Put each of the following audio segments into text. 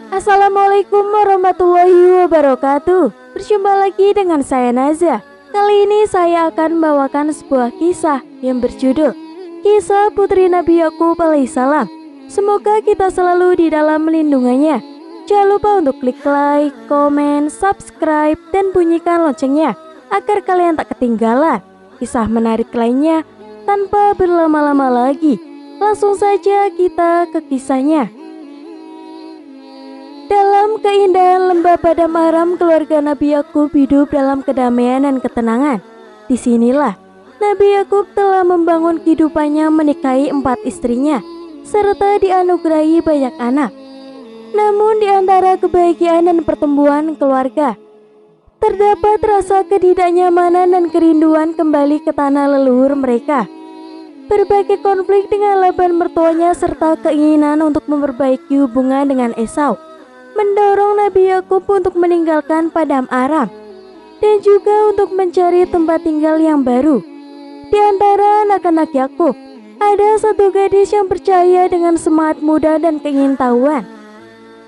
Assalamualaikum warahmatullahi wabarakatuh. Berjumpa lagi dengan saya Naza. Kali ini saya akan membawakan sebuah kisah yang berjudul Kisah Putri Nabi Yakub alaihissalam. Semoga kita selalu di dalam lindungannya. Jangan lupa untuk klik like, komen, subscribe, dan bunyikan loncengnya agar kalian tak ketinggalan kisah menarik lainnya. Tanpa berlama-lama lagi, langsung saja kita ke kisahnya. Dalam keindahan lembah padang Aram, keluarga Nabi Yakub hidup dalam kedamaian dan ketenangan. Disinilah Nabi Yakub telah membangun kehidupannya, menikahi 4 istrinya, serta dianugerahi banyak anak. Namun di antara kebahagiaan dan pertumbuhan keluarga, terdapat rasa ketidaknyamanan dan kerinduan kembali ke tanah leluhur mereka. Berbagai konflik dengan Laban mertuanya serta keinginan untuk memperbaiki hubungan dengan Esau mendorong Nabi Yakub untuk meninggalkan padang Aram dan juga untuk mencari tempat tinggal yang baru. Di antara anak-anak Yakub, ada satu gadis yang percaya dengan semangat muda dan keingintahuan.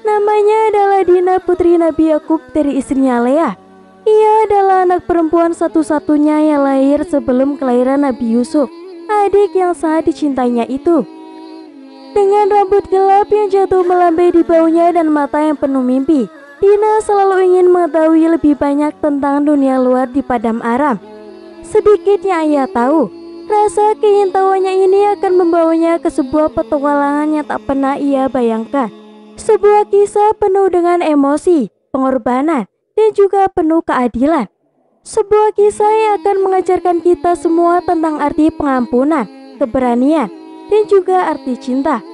Namanya adalah Dina, putri Nabi Yakub dari istrinya Lea. Ia adalah anak perempuan satu-satunya yang lahir sebelum kelahiran Nabi Yusuf, adik yang sangat dicintainya itu. Dengan rambut gelap yang jatuh melambai di baunya dan mata yang penuh mimpi, Dina selalu ingin mengetahui lebih banyak tentang dunia luar di padang Aram. Sedikitnya ia tahu, rasa keingintahuannya ini akan membawanya ke sebuah petualangan yang tak pernah ia bayangkan. Sebuah kisah penuh dengan emosi, pengorbanan, dan juga penuh keadilan. Sebuah kisah yang akan mengajarkan kita semua tentang arti pengampunan, keberanian, dan juga arti cinta.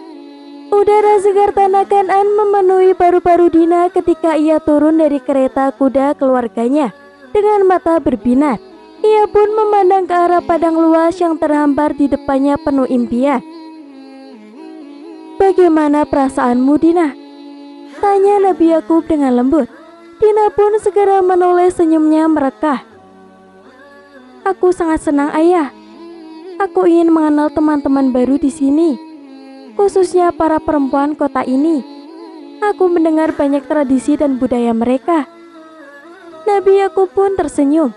Udara segar tanah Kanaan memenuhi paru-paru Dina ketika ia turun dari kereta kuda keluarganya. Dengan mata berbinar, ia pun memandang ke arah padang luas yang terhampar di depannya penuh impian. "Bagaimana perasaanmu, Dina?" tanya Nabi Yakub dengan lembut. Dina pun segera menoleh, senyumnya merekah. "Aku sangat senang, Ayah. Aku ingin mengenal teman-teman baru di sini, khususnya para perempuan kota ini. Aku mendengar banyak tradisi dan budaya mereka." Nabi Yakub pun tersenyum.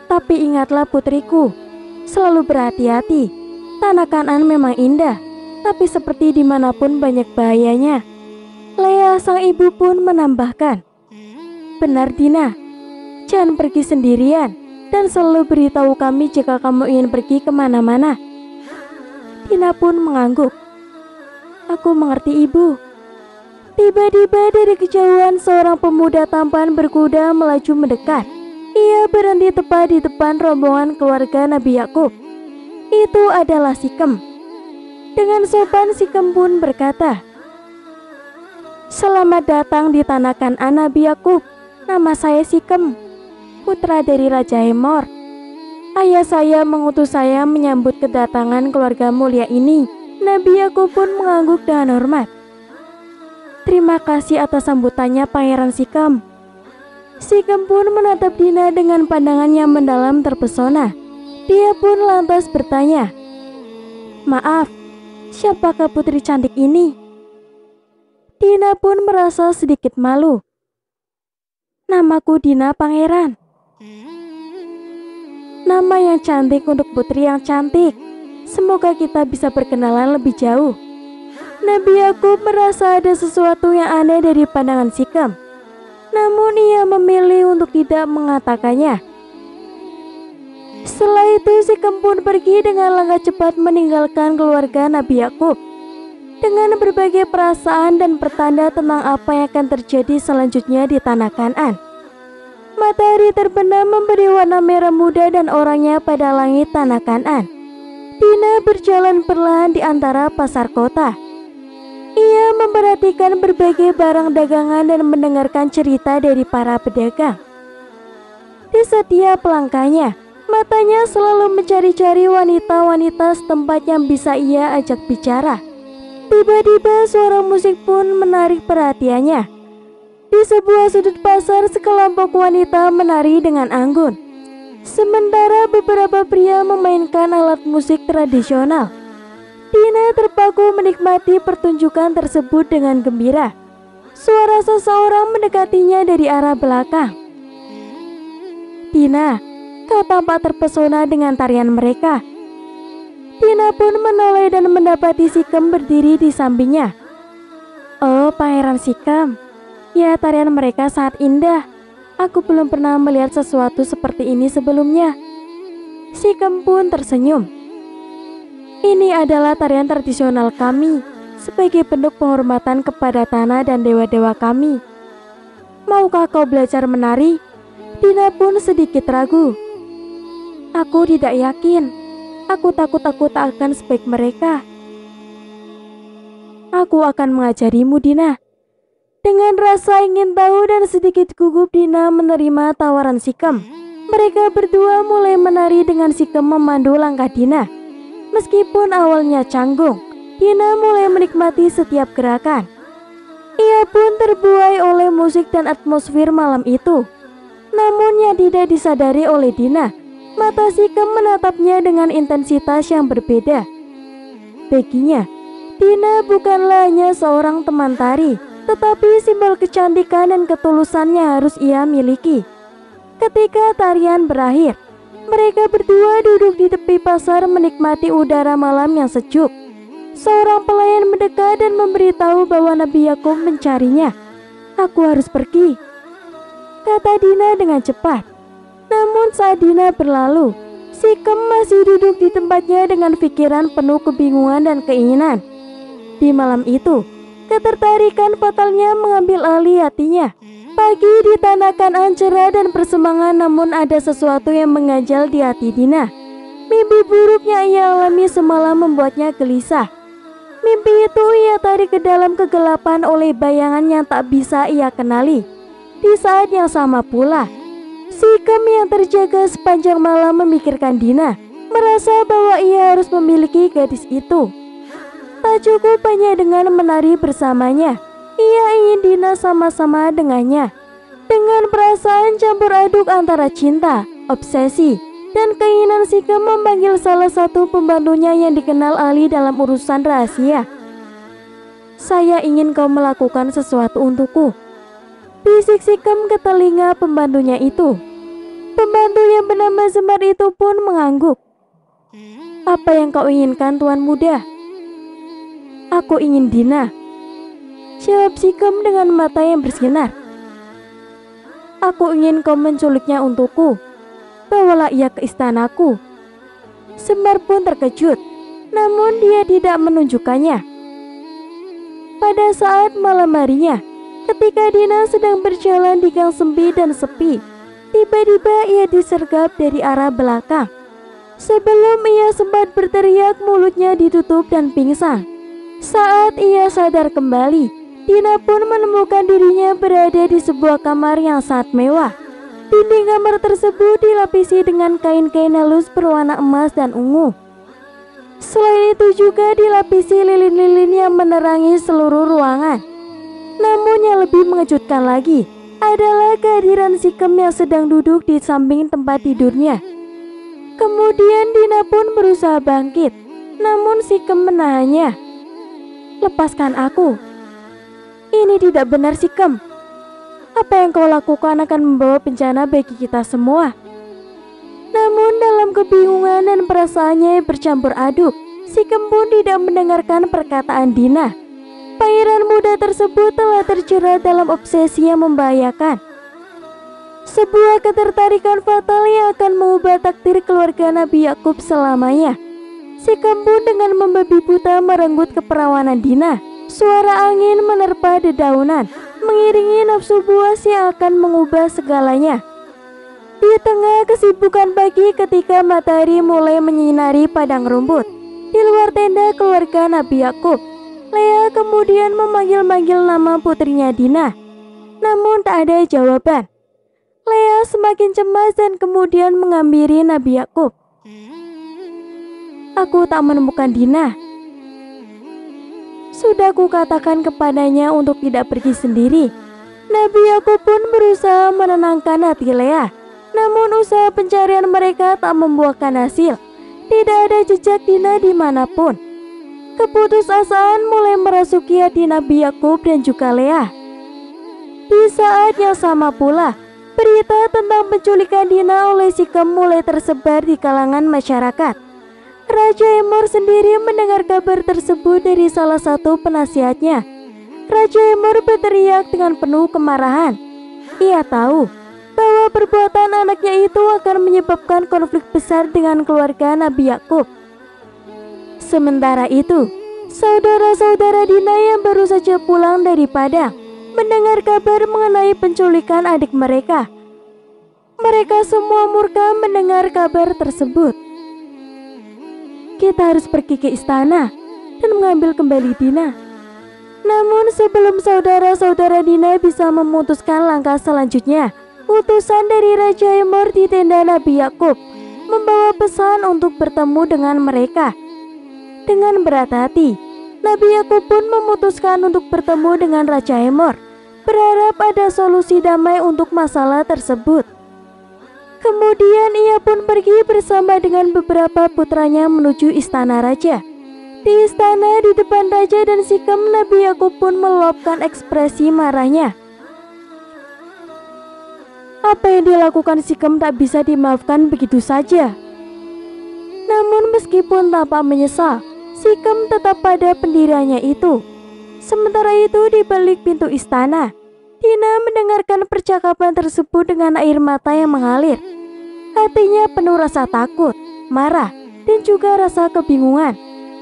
"Tapi ingatlah putriku, selalu berhati-hati. Tanah Kanaan memang indah, tapi seperti dimanapun banyak bahayanya." Lea sang ibu pun menambahkan, "Benar Dina, jangan pergi sendirian. Dan selalu beritahu kami jika kamu ingin pergi kemana-mana." Dina pun mengangguk. "Aku mengerti, Ibu." Tiba-tiba dari kejauhan seorang pemuda tampan berkuda melaju mendekat. Ia berhenti tepat di depan rombongan keluarga Nabi Yakub. Itu adalah Sikem. Dengan sopan Sikem pun berkata, "Selamat datang di tanah Kanaan, Nabi Yakub. Nama saya Sikem, putra dari Raja Hemor. Ayah saya mengutus saya menyambut kedatangan keluarga mulia ini." Nabi Yakub pun mengangguk dengan hormat. "Terima kasih atas sambutannya, Pangeran Sikem." Sikem pun menatap Dina dengan pandangan yang mendalam terpesona. Dia pun lantas bertanya, "Maaf, siapakah putri cantik ini?" Dina pun merasa sedikit malu. "Namaku Dina, Pangeran." "Nama yang cantik untuk putri yang cantik. Semoga kita bisa berkenalan lebih jauh." Nabi Yakub merasa ada sesuatu yang aneh dari pandangan Sikem. Namun ia memilih untuk tidak mengatakannya. Setelah itu Sikem pun pergi dengan langkah cepat meninggalkan keluarga Nabi Yakub. Dengan berbagai perasaan dan pertanda tentang apa yang akan terjadi selanjutnya di tanah Kanaan. Matahari terbenam memberi warna merah muda dan orangnya pada langit tanah Kanaan. Dina berjalan perlahan di antara pasar kota. Ia memperhatikan berbagai barang dagangan dan mendengarkan cerita dari para pedagang. Di setiap langkahnya, matanya selalu mencari-cari wanita-wanita setempat yang bisa ia ajak bicara. Tiba-tiba suara musik pun menarik perhatiannya. Di sebuah sudut pasar, sekelompok wanita menari dengan anggun. Sementara beberapa pria memainkan alat musik tradisional. Dina terpaku menikmati pertunjukan tersebut dengan gembira. Suara seseorang mendekatinya dari arah belakang. "Dina, kau tampak terpesona dengan tarian mereka." Dina pun menoleh dan mendapati Sikem berdiri di sampingnya. "Oh, Pangeran Sikem, ya tarian mereka sangat indah. Aku belum pernah melihat sesuatu seperti ini sebelumnya." Sikem pun tersenyum. "Ini adalah tarian tradisional kami sebagai bentuk penghormatan kepada tanah dan dewa-dewa kami. Maukah kau belajar menari?" Dina pun sedikit ragu. "Aku tidak yakin. Aku takut aku tak akan sebaik mereka." "Aku akan mengajarimu, Dina." Dengan rasa ingin tahu dan sedikit gugup, Dina menerima tawaran Sikem. Mereka berdua mulai menari dengan Sikem memandu langkah Dina. Meskipun awalnya canggung, Dina mulai menikmati setiap gerakan. Ia pun terbuai oleh musik dan atmosfer malam itu. Namun yang tidak disadari oleh Dina, mata Sikem menatapnya dengan intensitas yang berbeda. Baginya, Dina bukanlah hanya seorang teman tari, tetapi simbol kecantikan dan ketulusannya harus ia miliki. Ketika tarian berakhir, mereka berdua duduk di tepi pasar menikmati udara malam yang sejuk. Seorang pelayan mendekat dan memberitahu bahwa Nabi Yakub mencarinya. "Aku harus pergi," kata Dina dengan cepat. Namun saat Dina berlalu, Sikem masih duduk di tempatnya dengan pikiran penuh kebingungan dan keinginan. Di malam itu, ketertarikan fatalnya mengambil alih hatinya. Pagi ditandai cerah dan persemangat, namun ada sesuatu yang mengganjal di hati Dina. Mimpi buruk yang ia alami semalam membuatnya gelisah. Mimpi itu ia tarik ke dalam kegelapan oleh bayangan yang tak bisa ia kenali. Di saat yang sama pula, Sikem yang terjaga sepanjang malam memikirkan Dina, merasa bahwa ia harus memiliki gadis itu. Tak cukup hanya dengan menari bersamanya, ia ingin Dina sama-sama dengannya. Dengan perasaan campur aduk antara cinta, obsesi, dan keinginan, Sikem memanggil salah satu pembantunya yang dikenal ahli dalam urusan rahasia. "Saya ingin kau melakukan sesuatu untukku," bisik Sikem ke telinga pembantunya itu. Pembantu yang bernama Semar itu pun mengangguk. "Apa yang kau inginkan, Tuan Muda?" "Aku ingin Dina," jawab Sikem dengan mata yang bersinar. "Aku ingin kau menculiknya untukku. Bawalah ia ke istanaku." Semar pun terkejut, namun dia tidak menunjukkannya. Pada saat malam harinya, ketika Dina sedang berjalan di gang sempit dan sepi, tiba-tiba ia disergap dari arah belakang. Sebelum ia sempat berteriak, mulutnya ditutup dan pingsan. Saat ia sadar kembali, Dina pun menemukan dirinya berada di sebuah kamar yang sangat mewah. Dinding kamar tersebut dilapisi dengan kain-kain halus berwarna emas dan ungu. Selain itu juga dilapisi lilin-lilin yang menerangi seluruh ruangan. Namun yang lebih mengejutkan lagi adalah kehadiran Sikem yang sedang duduk di samping tempat tidurnya. Kemudian Dina pun berusaha bangkit, namun Sikem menahannya. "Lepaskan aku. Ini tidak benar, Sikem. Apa yang kau lakukan akan membawa bencana bagi kita semua." Namun dalam kebingungan dan perasaannya yang bercampur aduk, Sikem pun tidak mendengarkan perkataan Dina. Pangeran muda tersebut telah terjerat dalam obsesi yang membahayakan. Sebuah ketertarikan fatal yang akan mengubah takdir keluarga Nabi Yakub selamanya. Sikem pun dengan membabi buta merenggut keperawanan Dina. Suara angin menerpa dedaunan, mengiringi nafsu buas yang akan mengubah segalanya. Di tengah kesibukan pagi ketika matahari mulai menyinari padang rumput, di luar tenda keluarga Nabi Yakub, Lea kemudian memanggil-manggil nama putrinya Dina. Namun tak ada jawaban. Lea semakin cemas dan kemudian menghampiri Nabi Yakub. "Aku tak menemukan Dina. Sudah kukatakan kepadanya untuk tidak pergi sendiri." Nabi Yakub pun berusaha menenangkan hati Lea. Namun usaha pencarian mereka tak membuahkan hasil. Tidak ada jejak Dina dimanapun. Keputusasaan mulai merasuki hati Nabi Yakub dan juga Leah. Di saat yang sama pula, berita tentang penculikan Dina oleh Sikem mulai tersebar di kalangan masyarakat. Raja Emor sendiri mendengar kabar tersebut dari salah satu penasihatnya. Raja Emor berteriak dengan penuh kemarahan. Ia tahu bahwa perbuatan anaknya itu akan menyebabkan konflik besar dengan keluarga Nabi Yakub. Sementara itu, saudara-saudara Dina yang baru saja pulang dari Padang mendengar kabar mengenai penculikan adik mereka. Mereka semua murka mendengar kabar tersebut. Kita harus pergi ke istana dan mengambil kembali Dina. Namun sebelum saudara-saudara Dina bisa memutuskan langkah selanjutnya, utusan dari Raja Emor di tenda Nabi Yakub membawa pesan untuk bertemu dengan mereka. Dengan berat hati, Nabi Yakub pun memutuskan untuk bertemu dengan Raja Emor, berharap ada solusi damai untuk masalah tersebut. Kemudian ia pun pergi bersama dengan beberapa putranya menuju istana raja. Di istana di depan raja dan Sikem, Nabi Yakub pun meluapkan ekspresi marahnya. Apa yang dilakukan Sikem tak bisa dimaafkan begitu saja. Namun meskipun tampak menyesal, Sikem tetap pada pendiriannya itu. Sementara itu di balik pintu istana, Dina mendengarkan percakapan tersebut dengan air mata yang mengalir. Hatinya penuh rasa takut, marah, dan juga rasa kebingungan.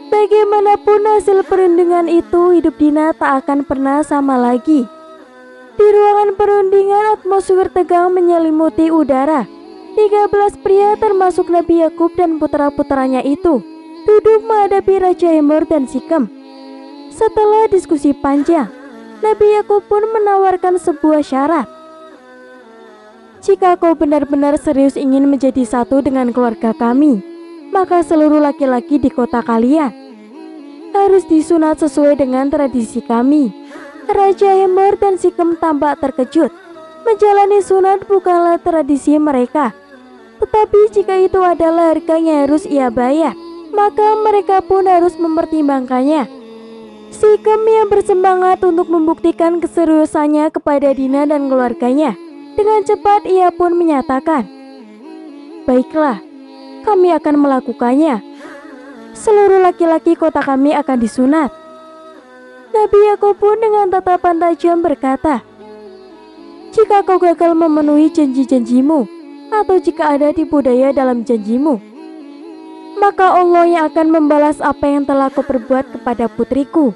Bagaimanapun hasil perundingan itu, hidup Dina tak akan pernah sama lagi. Di ruangan perundingan, atmosfer tegang menyelimuti udara. 13 pria termasuk Nabi Yakub dan putra-putranya itu duduk menghadapi Raja Emor dan Sikem. Setelah diskusi panjang, Nabi Yakub pun menawarkan sebuah syarat. Jika kau benar-benar serius ingin menjadi satu dengan keluarga kami, maka seluruh laki-laki di kota kalian harus disunat sesuai dengan tradisi kami. Raja Emor dan Sikem tampak terkejut. Menjalani sunat bukanlah tradisi mereka. Tetapi jika itu adalah harga yang harus ia bayar, maka mereka pun harus mempertimbangkannya. Sikem yang bersemangat untuk membuktikan keseriusannya kepada Dina dan keluarganya, dengan cepat ia pun menyatakan, "Baiklah, kami akan melakukannya. Seluruh laki-laki kota kami akan disunat." Nabi Yakub pun dengan tatapan tajam berkata, "Jika kau gagal memenuhi janji-janjimu, atau jika ada tipu daya dalam janjimu, maka Allah yang akan membalas apa yang telah kau perbuat kepada putriku."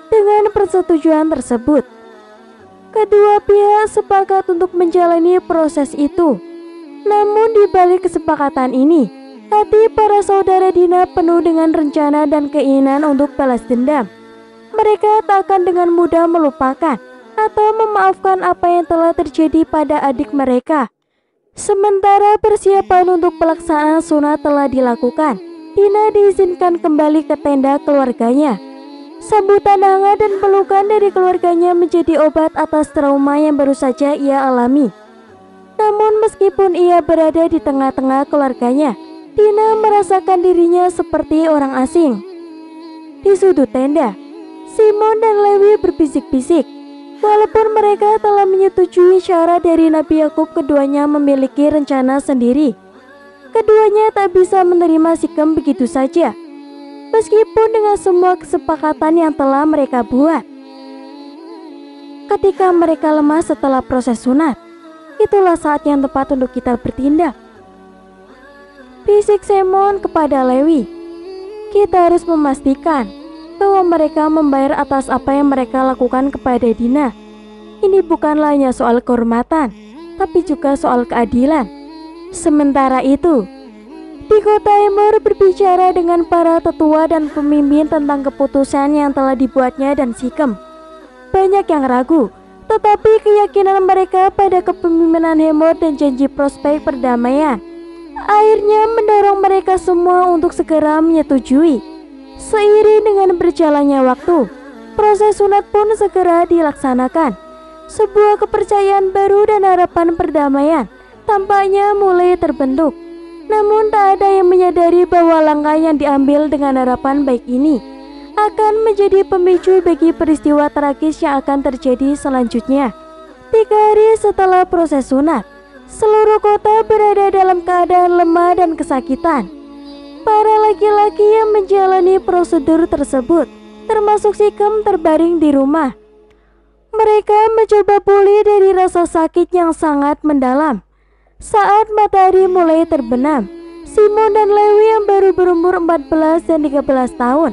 Dengan persetujuan tersebut, kedua pihak sepakat untuk menjalani proses itu. Namun di balik kesepakatan ini, hati para saudara Dina penuh dengan rencana dan keinginan untuk balas dendam. Mereka tak akan dengan mudah melupakan atau memaafkan apa yang telah terjadi pada adik mereka. Sementara persiapan untuk pelaksanaan sunat telah dilakukan, Dina diizinkan kembali ke tenda keluarganya. Sambutan hangat dan pelukan dari keluarganya menjadi obat atas trauma yang baru saja ia alami. Namun meskipun ia berada di tengah-tengah keluarganya, Dina merasakan dirinya seperti orang asing. Di sudut tenda, Simon dan Lewi berbisik-bisik. Walaupun mereka telah menyetujui syarat dari Nabi Yakub, keduanya memiliki rencana sendiri. Keduanya tak bisa menerima Sikem begitu saja, meskipun dengan semua kesepakatan yang telah mereka buat. Ketika mereka lemah setelah proses sunat, itulah saat yang tepat untuk kita bertindak, bisik Simon kepada Lewi. Kita harus memastikan bahwa mereka membayar atas apa yang mereka lakukan kepada Dina. Ini bukanlah hanya soal kehormatan, tapi juga soal keadilan. Sementara itu, di kota Emor berbicara dengan para tetua dan pemimpin tentang keputusan yang telah dibuatnya dan Sikem. Banyak yang ragu, tetapi keyakinan mereka pada kepemimpinan Emor dan janji prospek perdamaian akhirnya mendorong mereka semua untuk segera menyetujui. Seiring dengan berjalannya waktu, proses sunat pun segera dilaksanakan. Sebuah kepercayaan baru dan harapan perdamaian tampaknya mulai terbentuk. Namun tak ada yang menyadari bahwa langkah yang diambil dengan harapan baik ini akan menjadi pemicu bagi peristiwa tragis yang akan terjadi selanjutnya. 3 hari setelah proses sunat, seluruh kota berada dalam keadaan lemah dan kesakitan. Para laki-laki yang menjalani prosedur tersebut, termasuk Sikhem, terbaring di rumah. Mereka mencoba pulih dari rasa sakit yang sangat mendalam. Saat matahari mulai terbenam, Simon dan Lewi yang baru berumur 14 dan 13 tahun,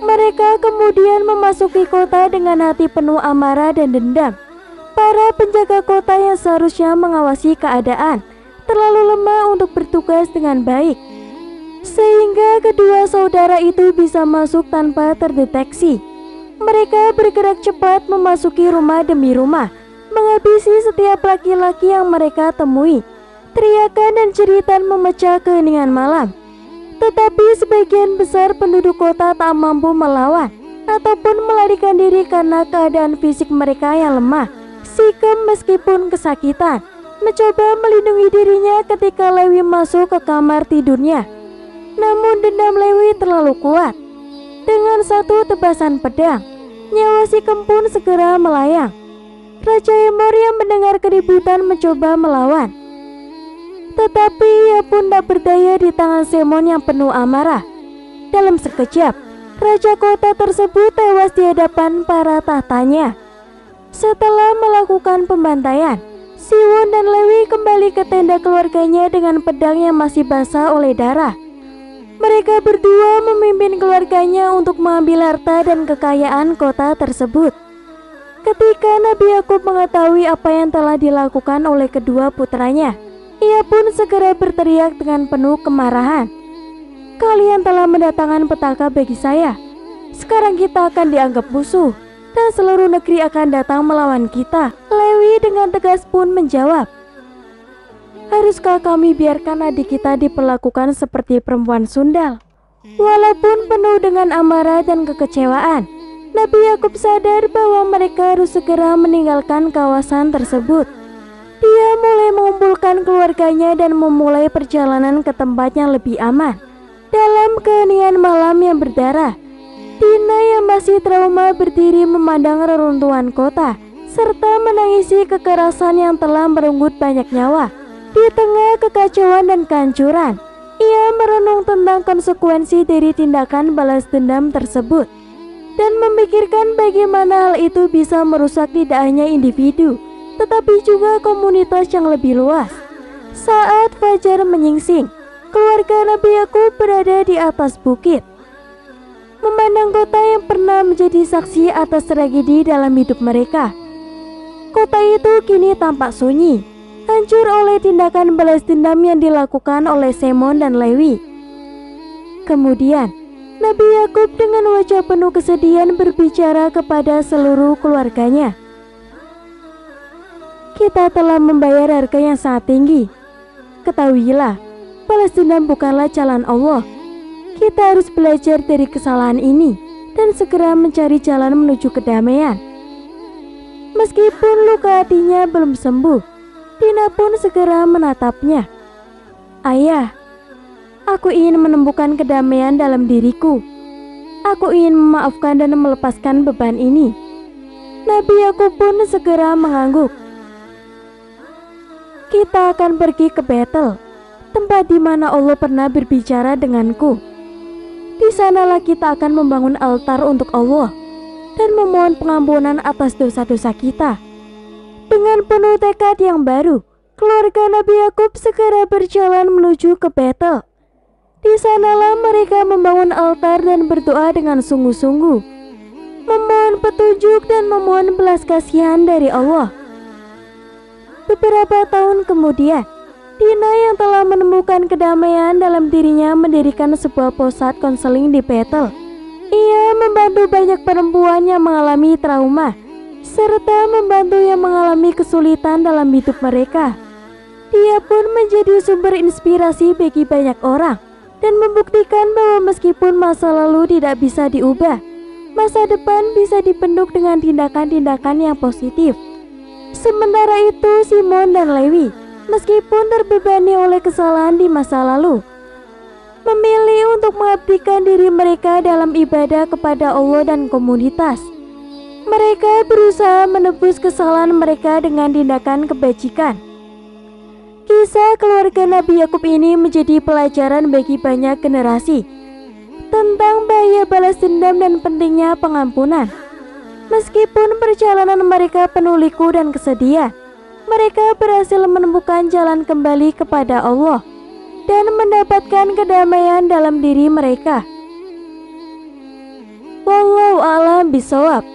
mereka kemudian memasuki kota dengan hati penuh amarah dan dendam. Para penjaga kota yang seharusnya mengawasi keadaan terlalu lemah untuk bertugas dengan baik, sehingga kedua saudara itu bisa masuk tanpa terdeteksi. Mereka bergerak cepat memasuki rumah demi rumah, menghabisi setiap laki-laki yang mereka temui. Teriakan dan jeritan memecah keheningan malam. Tetapi sebagian besar penduduk kota tak mampu melawan ataupun melarikan diri karena keadaan fisik mereka yang lemah. Sikhem meskipun kesakitan mencoba melindungi dirinya ketika Lewi masuk ke kamar tidurnya. Namun dendam Lewi terlalu kuat. Dengan satu tebasan pedang, nyawa Sikhem pun segera melayang. Raja Emor yang mendengar keributan mencoba melawan, tetapi ia pun tak berdaya di tangan Semon yang penuh amarah. Dalam sekejap, raja kota tersebut tewas di hadapan para tahtanya. Setelah melakukan pembantaian, Siwon dan Lewi kembali ke tenda keluarganya dengan pedang yang masih basah oleh darah. Mereka berdua memimpin keluarganya untuk mengambil harta dan kekayaan kota tersebut. Ketika Nabi Yakub mengetahui apa yang telah dilakukan oleh kedua putranya, ia pun segera berteriak dengan penuh kemarahan. "Kalian telah mendatangkan petaka bagi saya. Sekarang kita akan dianggap musuh, dan seluruh negeri akan datang melawan kita." Lewi dengan tegas pun menjawab, "Haruskah kami biarkan adik kita diperlakukan seperti perempuan sundal?" Walaupun penuh dengan amarah dan kekecewaan, Nabi Yakub sadar bahwa mereka harus segera meninggalkan kawasan tersebut. Dia mulai mengumpulkan keluarganya dan memulai perjalanan ke tempat yang lebih aman. Dalam keheningan malam yang berdarah, Tina yang masih trauma berdiri memandang reruntuhan kota, serta menangisi kekerasan yang telah merenggut banyak nyawa. Di tengah kekacauan dan kehancuran, ia merenung tentang konsekuensi dari tindakan balas dendam tersebut, dan memikirkan bagaimana hal itu bisa merusak tidak hanya individu, tetapi juga komunitas yang lebih luas. Saat fajar menyingsing, keluarga Nabi Yakub berada di atas bukit, memandang kota yang pernah menjadi saksi atas tragedi dalam hidup mereka. Kota itu kini tampak sunyi, hancur oleh tindakan balas dendam yang dilakukan oleh Semon dan Lewi. Kemudian, Nabi Yakub dengan wajah penuh kesedihan berbicara kepada seluruh keluarganya. "Kita telah membayar harga yang sangat tinggi. Ketahuilah, balas dendam bukanlah jalan Allah. Kita harus belajar dari kesalahan ini dan segera mencari jalan menuju kedamaian." Meskipun luka hatinya belum sembuh, Tina pun segera menatapnya. "Ayah, aku ingin menemukan kedamaian dalam diriku. Aku ingin memaafkan dan melepaskan beban ini." Nabi Yakub pun segera mengangguk. "Kita akan pergi ke Betel, tempat di mana Allah pernah berbicara denganku. Di sanalah kita akan membangun altar untuk Allah dan memohon pengampunan atas dosa-dosa kita." Dengan penuh tekad yang baru, keluarga Nabi Yakub segera berjalan menuju ke Betel. Di sanalah mereka membangun altar dan berdoa dengan sungguh-sungguh, memohon petunjuk dan memohon belas kasihan dari Allah. Beberapa tahun kemudian, Tina yang telah menemukan kedamaian dalam dirinya mendirikan sebuah pusat konseling di Betel. Ia membantu banyak perempuan yang mengalami trauma, serta membantu yang mengalami kesulitan dalam hidup mereka. Dia pun menjadi sumber inspirasi bagi banyak orang dan membuktikan bahwa meskipun masa lalu tidak bisa diubah, masa depan bisa dipenduk dengan tindakan-tindakan yang positif. Sementara itu, Simon dan Lewi meskipun terbebani oleh kesalahan di masa lalu. Memilih untuk mengabdikan diri mereka dalam ibadah kepada Allah dan komunitas. Mereka berusaha menebus kesalahan mereka dengan tindakan kebajikan. Kisah keluarga Nabi Yakub ini menjadi pelajaran bagi banyak generasi tentang bahaya balas dendam dan pentingnya pengampunan. Meskipun perjalanan mereka penuh liku dan kesedihan, mereka berhasil menemukan jalan kembali kepada Allah dan mendapatkan kedamaian dalam diri mereka. Wallahu a'lam bishawab.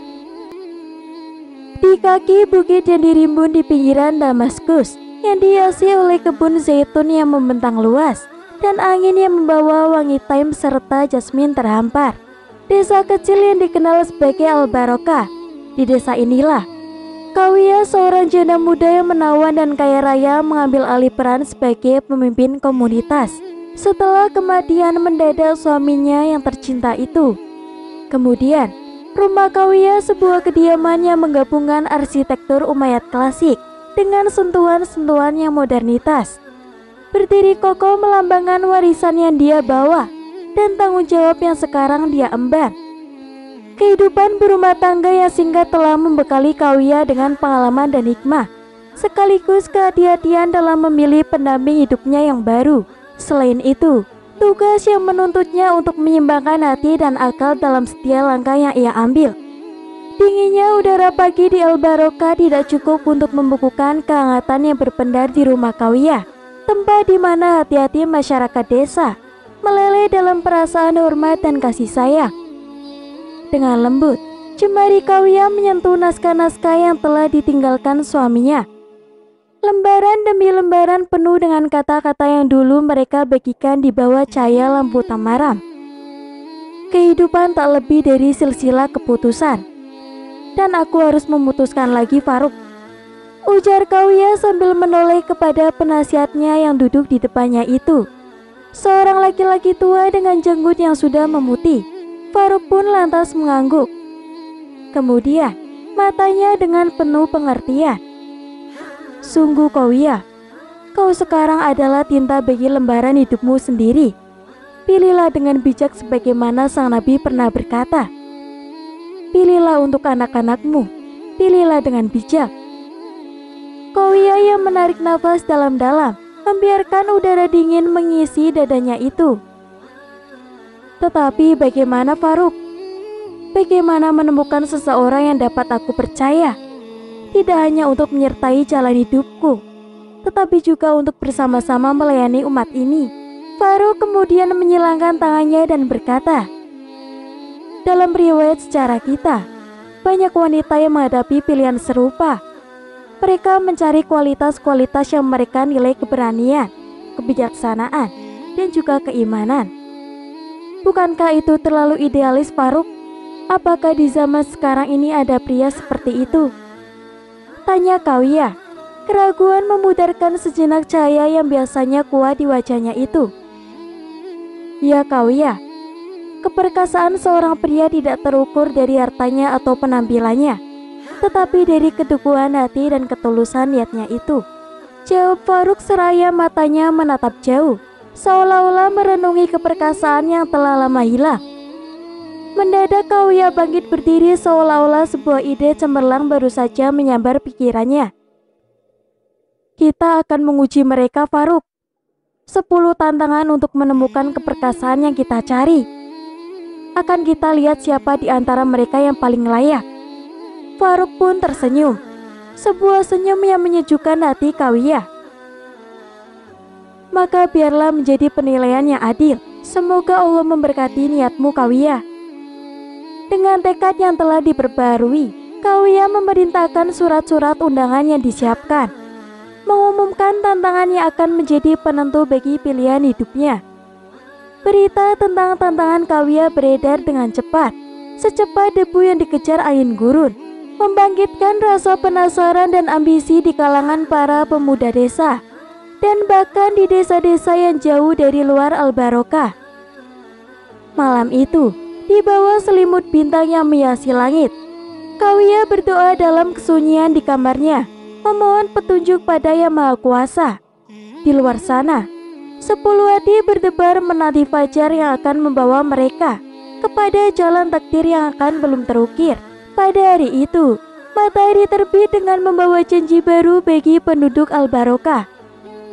Di kaki bukit yang dirimbun di pinggiran Damaskus, yang dihiasi oleh kebun zaitun yang membentang luas dan angin yang membawa wangi thyme serta jasmin terhampar, desa kecil yang dikenal sebagai Al-Barokah. Di desa inilah Kawiya, seorang janda muda yang menawan dan kaya raya, mengambil alih peran sebagai pemimpin komunitas setelah kematian mendadak suaminya yang tercinta itu. Kemudian, rumah Kawiya, sebuah kediaman yang menggabungkan arsitektur Umayyad klasik dengan sentuhan-sentuhan yang modernitas, berdiri kokoh melambangkan warisan yang dia bawa dan tanggung jawab yang sekarang dia emban. Kehidupan berumah tangga yang singkat telah membekali Kawiya dengan pengalaman dan hikmah, sekaligus kehati-hatian dalam memilih pendamping hidupnya yang baru. Selain itu, tugas yang menuntutnya untuk menyeimbangkan hati dan akal dalam setiap langkah yang ia ambil. Dinginnya udara pagi di Al-Barokah tidak cukup untuk membukukan kehangatan yang berpendar di rumah Kawiya, tempat di mana hati-hati masyarakat desa meleleh dalam perasaan hormat dan kasih sayang. Dengan lembut, jemari Kawiya menyentuh naskah-naskah yang telah ditinggalkan suaminya. Lembaran demi lembaran penuh dengan kata-kata yang dulu mereka bagikan di bawah cahaya lampu tamaram. Kehidupan tak lebih dari silsilah keputusan, dan aku harus memutuskan lagi, Faruk, ujar Kawiya sambil menoleh kepada penasihatnya yang duduk di depannya itu. Seorang laki-laki tua dengan jenggot yang sudah memutih. Faruk pun lantas mengangguk. Kemudian, matanya dengan penuh pengertian. Sungguh Kawiya, kau sekarang adalah tinta bagi lembaran hidupmu sendiri. Pilihlah dengan bijak sebagaimana sang Nabi pernah berkata. Pilihlah untuk anak-anakmu, pilihlah dengan bijak. Kawiya yang menarik nafas dalam-dalam, membiarkan udara dingin mengisi dadanya itu. Tetapi bagaimana, Faruk? Bagaimana menemukan seseorang yang dapat aku percaya? Tidak hanya untuk menyertai jalan hidupku, tetapi juga untuk bersama-sama melayani umat ini. Faruk kemudian menyilangkan tangannya dan berkata, dalam riwayat sejarah kita, banyak wanita yang menghadapi pilihan serupa. Mereka mencari kualitas-kualitas yang mereka nilai keberanian, kebijaksanaan, dan juga keimanan. Bukankah itu terlalu idealis, Faruk? Apakah di zaman sekarang ini ada pria seperti itu? Tanya Kawiya. Keraguan memudarkan sejenak cahaya yang biasanya kuat di wajahnya itu. Ya Kawiya, keperkasaan seorang pria tidak terukur dari hartanya atau penampilannya, tetapi dari keteguhan hati dan ketulusan niatnya itu, jawab Faruk seraya matanya menatap jauh, seolah-olah merenungi keperkasaan yang telah lama hilang. Mendadak Kawiya bangkit berdiri seolah-olah sebuah ide cemerlang baru saja menyambar pikirannya. Kita akan menguji mereka, Faruk. 10 tantangan untuk menemukan keperkasaan yang kita cari. Akan kita lihat siapa di antara mereka yang paling layak. Faruk pun tersenyum, sebuah senyum yang menyejukkan hati Kawiya. Maka biarlah menjadi penilaian yang adil. Semoga Allah memberkati niatmu, Kawiya. Dengan tekad yang telah diperbarui, Kawiya memerintahkan surat-surat undangan yang disiapkan, mengumumkan tantangan yang akan menjadi penentu bagi pilihan hidupnya. Berita tentang tantangan Kawiya beredar dengan cepat, secepat debu yang dikejar angin gurun, membangkitkan rasa penasaran dan ambisi di kalangan para pemuda desa, dan bahkan di desa-desa yang jauh dari luar Al-Barokah. Malam itu, di bawah selimut bintang yang menghiasi langit, Kawiya berdoa dalam kesunyian di kamarnya. memohon petunjuk pada Yang Maha Kuasa. Di luar sana, 10 hati berdebar menanti fajar yang akan membawa mereka kepada jalan takdir yang akan belum terukir. Pada hari itu, matahari terbit dengan membawa janji baru bagi penduduk Al-Barokah.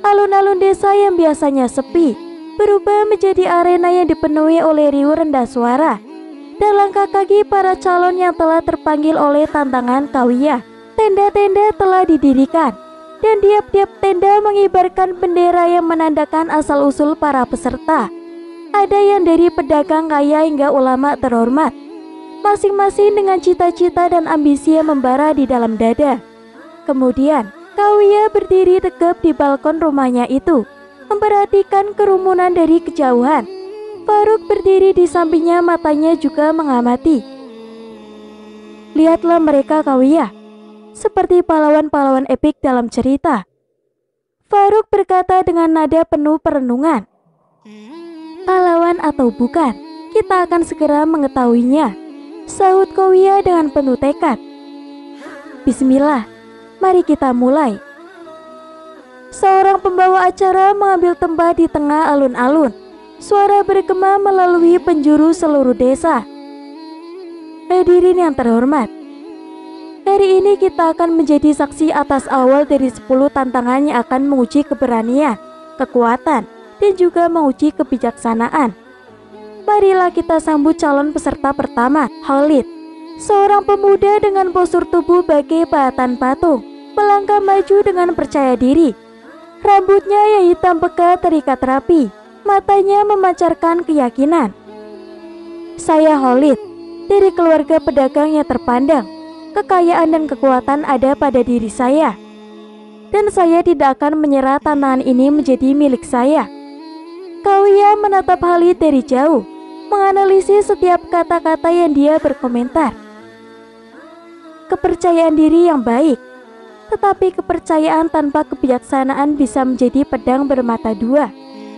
Alun-alun desa yang biasanya sepi berubah menjadi arena yang dipenuhi oleh riuh rendah suara dan langkah kaki para calon yang telah terpanggil oleh tantangan Kawiyah. Tenda-tenda telah didirikan dan tiap-tiap tenda mengibarkan bendera yang menandakan asal-usul para peserta. Ada yang dari pedagang kaya hingga ulama terhormat, masing-masing dengan cita-cita dan ambisi yang membara di dalam dada. Kemudian, Kawiyah berdiri tegap di balkon rumahnya itu, memperhatikan kerumunan dari kejauhan. Faruk berdiri di sampingnya, matanya juga mengamati. Lihatlah mereka, Kawiyah, seperti pahlawan-pahlawan epik dalam cerita. Faruk berkata dengan nada penuh perenungan. Pahlawan atau bukan, kita akan segera mengetahuinya, sahut Kawiyah dengan penuh tekad. Bismillah, mari kita mulai. Seorang pembawa acara mengambil tempat di tengah alun-alun. Suara bergema melalui penjuru seluruh desa. Hadirin yang terhormat, hari ini kita akan menjadi saksi atas awal dari 10 tantangan yang akan menguji keberanian, kekuatan, dan juga menguji kebijaksanaan. Marilah kita sambut calon peserta pertama, Khalid. Seorang pemuda dengan postur tubuh bagai pahatan patung, melangkah maju dengan percaya diri. Rambutnya yang hitam pekat terikat rapi, matanya memancarkan keyakinan. Saya Khalid, dari keluarga pedagang yang terpandang. Kekayaan dan kekuatan ada pada diri saya, dan saya tidak akan menyerah tantangan ini menjadi milik saya. Kawiyah menatap Khalid dari jauh, menganalisis setiap kata-kata yang dia berkomentar. Kepercayaan diri yang baik, tetapi kepercayaan tanpa kebijaksanaan bisa menjadi pedang bermata dua.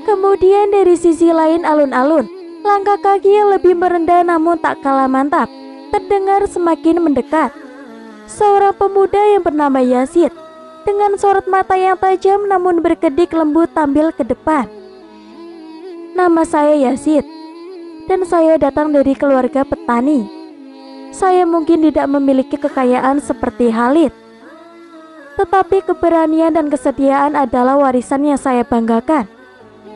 Kemudian dari sisi lain alun-alun, langkah kaki yang lebih merendah namun tak kalah mantap terdengar semakin mendekat. Seorang pemuda yang bernama Yazid, dengan sorot mata yang tajam namun berkedip lembut tampil ke depan. Nama saya Yazid, dan saya datang dari keluarga petani. Saya mungkin tidak memiliki kekayaan seperti Khalid, tetapi keberanian dan kesetiaan adalah warisan yang saya banggakan.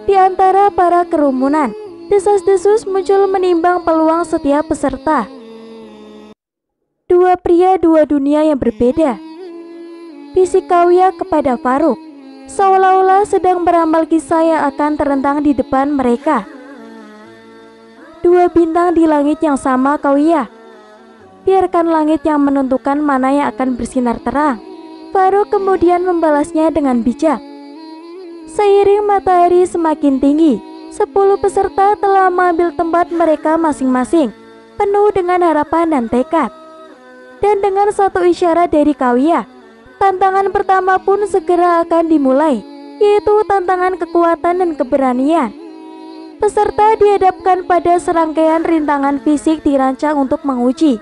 Di antara para kerumunan, desas-desus muncul menimbang peluang setiap peserta. Dua pria, dua dunia yang berbeda. Bisik Kawiyah kepada Faruk, seolah-olah sedang beramal kisah yang akan terentang di depan mereka. Dua bintang di langit yang sama, Kawiyah. Biarkan langit yang menentukan mana yang akan bersinar terang. Faruk kemudian membalasnya dengan bijak. Seiring matahari semakin tinggi, 10 peserta telah mengambil tempat mereka masing-masing, penuh dengan harapan dan tekad. Dan dengan satu isyarat dari Kawiyah, tantangan pertama pun segera akan dimulai, yaitu tantangan kekuatan dan keberanian. Peserta dihadapkan pada serangkaian rintangan fisik dirancang untuk menguji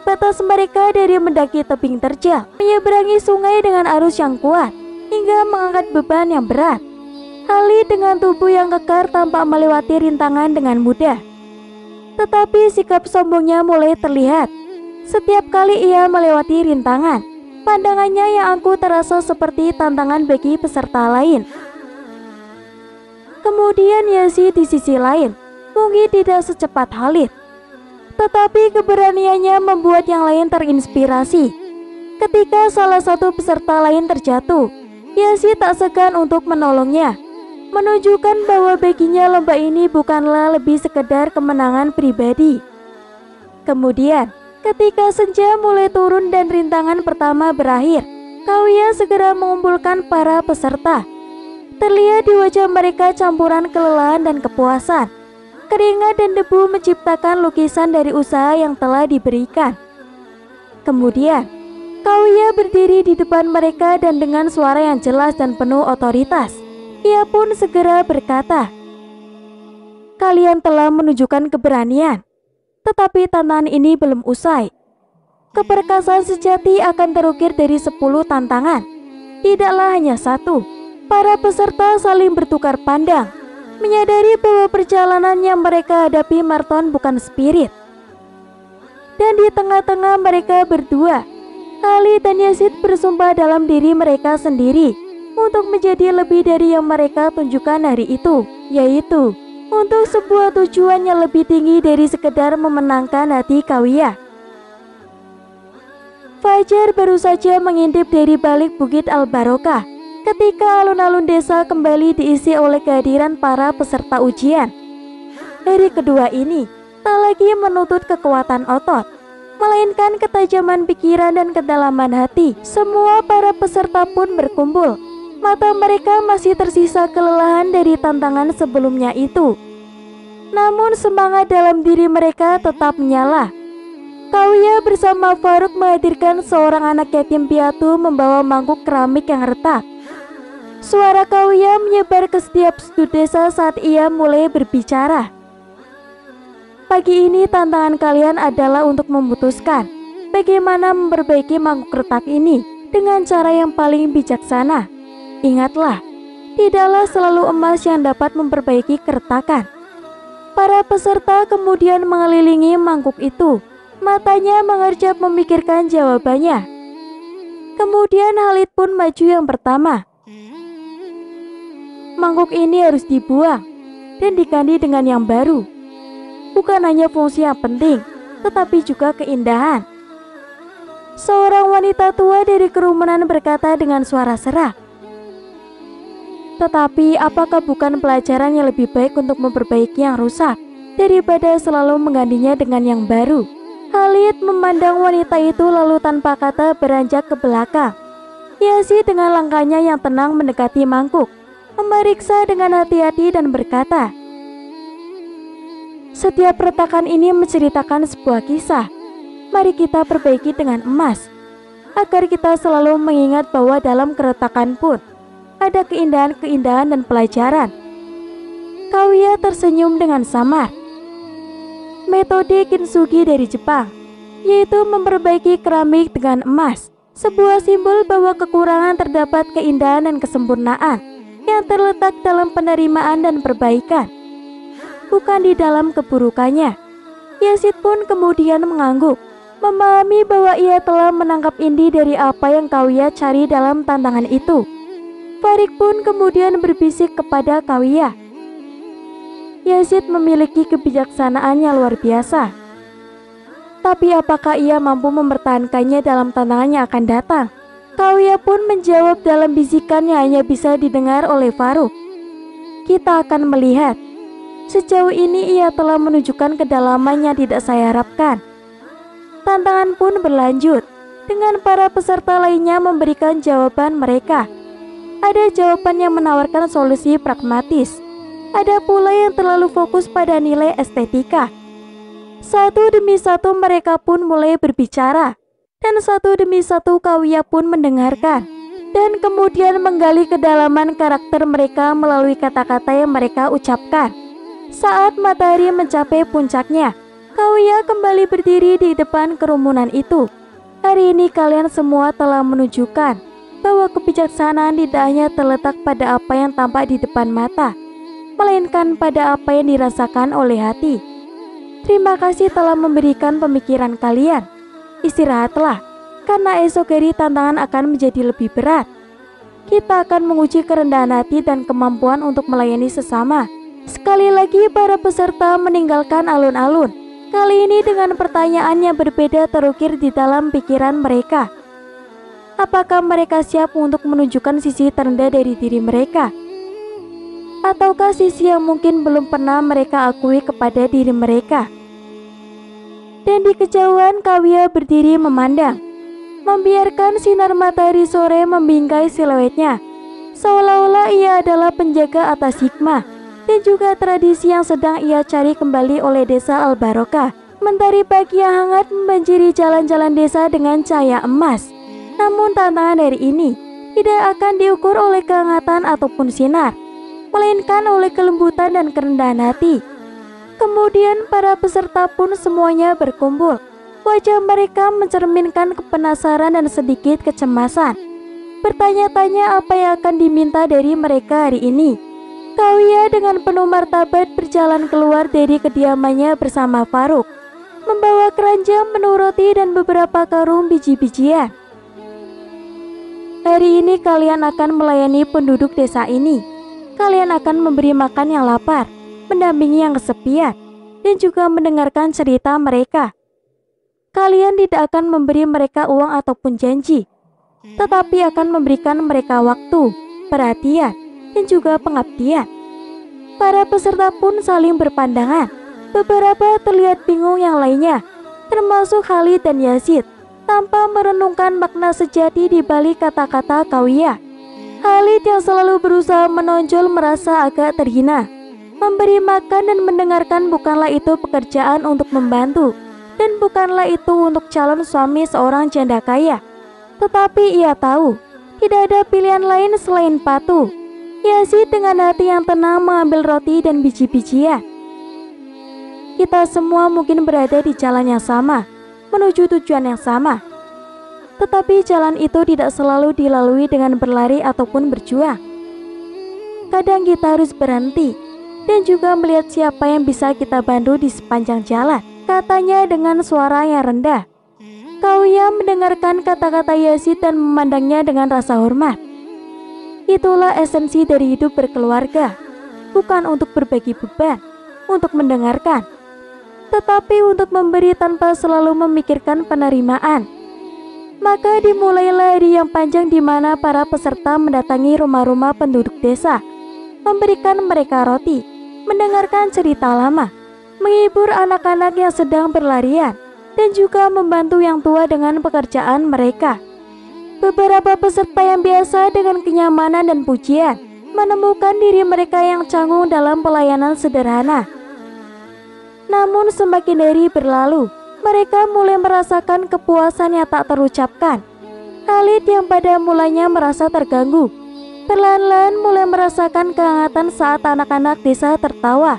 batas mereka, dari mendaki tebing terjal, menyeberangi sungai dengan arus yang kuat, hingga mengangkat beban yang berat. Khalid dengan tubuh yang kekar tampak melewati rintangan dengan mudah. Tetapi sikap sombongnya mulai terlihat. Setiap kali ia melewati rintangan, pandangannya yang angkuh terasa seperti tantangan bagi peserta lain. Kemudian Yazid di sisi lain, mungkin tidak secepat Khalid, tetapi keberaniannya membuat yang lain terinspirasi. Ketika salah satu peserta lain terjatuh, Yazid tak segan untuk menolongnya, menunjukkan bahwa baginya lomba ini bukanlah lebih sekedar kemenangan pribadi. Kemudian, ketika senja mulai turun dan rintangan pertama berakhir, Kawiyah segera mengumpulkan para peserta. Terlihat di wajah mereka campuran kelelahan dan kepuasan. Keringat dan debu menciptakan lukisan dari usaha yang telah diberikan. Kemudian, Kawiyah berdiri di depan mereka dan dengan suara yang jelas dan penuh otoritas, ia pun segera berkata, "Kalian telah menunjukkan keberanian, tetapi tantangan ini belum usai. Keperkasaan sejati akan terukir dari 10 tantangan. Tidaklah hanya satu. Para peserta saling bertukar pandang, menyadari bahwa perjalanan yang mereka hadapi maraton bukan spirit. Dan di tengah-tengah mereka berdua, Khalid dan Yazid bersumpah dalam diri mereka sendiri untuk menjadi lebih dari yang mereka tunjukkan hari itu, yaitu untuk sebuah tujuan yang lebih tinggi dari sekedar memenangkan hati Qawiyah. Fajar baru saja mengintip dari balik Bukit Al-Barokah ketika alun-alun desa kembali diisi oleh kehadiran para peserta ujian. Hari kedua ini tak lagi menuntut kekuatan otot, melainkan ketajaman pikiran dan kedalaman hati. Semua para peserta pun berkumpul. Mata mereka masih tersisa kelelahan dari tantangan sebelumnya itu. Namun semangat dalam diri mereka tetap menyala. Qawiyah bersama Faruk menghadirkan seorang anak yatim piatu membawa mangkuk keramik yang retak. Suara Qawiyah menyebar ke setiap sudut desa saat ia mulai berbicara. Pagi ini tantangan kalian adalah untuk memutuskan bagaimana memperbaiki mangkuk retak ini dengan cara yang paling bijaksana. Ingatlah, tidaklah selalu emas yang dapat memperbaiki keretakan. Para peserta kemudian mengelilingi mangkuk itu. Matanya mengerjap memikirkan jawabannya. Kemudian Khalid pun maju yang pertama. Mangkuk ini harus dibuang dan diganti dengan yang baru. Bukan hanya fungsi yang penting, tetapi juga keindahan. Seorang wanita tua dari kerumunan berkata dengan suara serak. Tetapi apakah bukan pelajaran yang lebih baik untuk memperbaiki yang rusak daripada selalu menggantinya dengan yang baru? Khalid memandang wanita itu lalu tanpa kata beranjak ke belakang. Yazid dengan langkahnya yang tenang mendekati mangkuk, memeriksa dengan hati-hati dan berkata, "Setiap retakan ini menceritakan sebuah kisah. Mari kita perbaiki dengan emas, agar kita selalu mengingat bahwa dalam keretakan pun ada keindahan-keindahan dan pelajaran." Qawiyah tersenyum dengan samar. Metode kintsugi dari Jepang, yaitu memperbaiki keramik dengan emas, sebuah simbol bahwa kekurangan terdapat keindahan dan kesempurnaan yang terletak dalam penerimaan dan perbaikan, bukan di dalam keburukannya. Yazid pun kemudian mengangguk, memahami bahwa ia telah menangkap inti dari apa yang Qawiyah cari dalam tantangan itu. Farik pun kemudian berbisik kepada Qawiyah. Yazid memiliki kebijaksanaan yang luar biasa. Tapi apakah ia mampu mempertahankannya dalam tantangan yang akan datang? Qawiyah pun menjawab dalam bisikan yang hanya bisa didengar oleh Faruk. Kita akan melihat. Sejauh ini ia telah menunjukkan kedalaman yang tidak saya harapkan. Tantangan pun berlanjut, dengan para peserta lainnya memberikan jawaban mereka. Ada jawaban yang menawarkan solusi pragmatis. Ada pula yang terlalu fokus pada nilai estetika. Satu demi satu mereka pun mulai berbicara, dan satu demi satu Qawiyah pun mendengarkan, dan kemudian menggali kedalaman karakter mereka melalui kata-kata yang mereka ucapkan. Saat matahari mencapai puncaknya, Qawiyah kembali berdiri di depan kerumunan itu. Hari ini kalian semua telah menunjukkan bahwa kebijaksanaan tidak hanya terletak pada apa yang tampak di depan mata, melainkan pada apa yang dirasakan oleh hati. Terima kasih telah memberikan pemikiran kalian. Istirahatlah, karena esok hari tantangan akan menjadi lebih berat. Kita akan menguji kerendahan hati dan kemampuan untuk melayani sesama. Sekali lagi para peserta meninggalkan alun-alun. Kali ini dengan pertanyaan yang berbeda terukir di dalam pikiran mereka. Apakah mereka siap untuk menunjukkan sisi terendah dari diri mereka? Ataukah sisi yang mungkin belum pernah mereka akui kepada diri mereka? Dan di kejauhan Qawiyah berdiri memandang, membiarkan sinar matahari sore membingkai siluetnya, seolah-olah ia adalah penjaga atas hikmah dan juga tradisi yang sedang ia cari kembali oleh desa Al-Barokah. Mentari pagi yang hangat membanjiri jalan-jalan desa dengan cahaya emas. Namun tantangan hari ini tidak akan diukur oleh kehangatan ataupun sinar, melainkan oleh kelembutan dan kerendahan hati. Kemudian para peserta pun semuanya berkumpul. Wajah mereka mencerminkan penasaran dan sedikit kecemasan. Bertanya-tanya apa yang akan diminta dari mereka hari ini. Kauya dengan penuh martabat berjalan keluar dari kediamannya bersama Faruk, membawa keranjang penuh roti dan beberapa karung biji-bijian. Hari ini kalian akan melayani penduduk desa ini. Kalian akan memberi makan yang lapar, mendampingi yang kesepian, dan juga mendengarkan cerita mereka. Kalian tidak akan memberi mereka uang ataupun janji, tetapi akan memberikan mereka waktu, perhatian, dan juga pengabdian. Para peserta pun saling berpandangan. Beberapa terlihat bingung, yang lainnya, termasuk Khalid dan Yazid, tanpa merenungkan makna sejati di balik kata-kata Kauya. Khalid yang selalu berusaha menonjol merasa agak terhina. Memberi makan dan mendengarkan bukanlah itu pekerjaan untuk membantu, dan bukanlah itu untuk calon suami seorang janda kaya. Tetapi ia tahu, tidak ada pilihan lain selain patuh. Yazid dengan hati yang tenang mengambil roti dan biji-bijian. Kita semua mungkin berada di jalan yang sama, menuju tujuan yang sama. Tetapi jalan itu tidak selalu dilalui dengan berlari ataupun berjuang. Kadang kita harus berhenti dan juga melihat siapa yang bisa kita bantu di sepanjang jalan, katanya dengan suara yang rendah. Kauya mendengarkan kata-kata Yazid dan memandangnya dengan rasa hormat. Itulah esensi dari hidup berkeluarga, bukan untuk berbagi beban, untuk mendengarkan, tetapi untuk memberi tanpa selalu memikirkan penerimaan. Maka dimulailah hari yang panjang di mana para peserta mendatangi rumah-rumah penduduk desa, memberikan mereka roti, mendengarkan cerita lama, menghibur anak-anak yang sedang berlarian, dan juga membantu yang tua dengan pekerjaan mereka. Beberapa peserta yang biasa dengan kenyamanan dan pujian menemukan diri mereka yang canggung dalam pelayanan sederhana. Namun semakin hari berlalu, mereka mulai merasakan kepuasan yang tak terucapkan. Khalid yang pada mulanya merasa terganggu, perlahan-lahan mulai merasakan kehangatan saat anak-anak desa tertawa,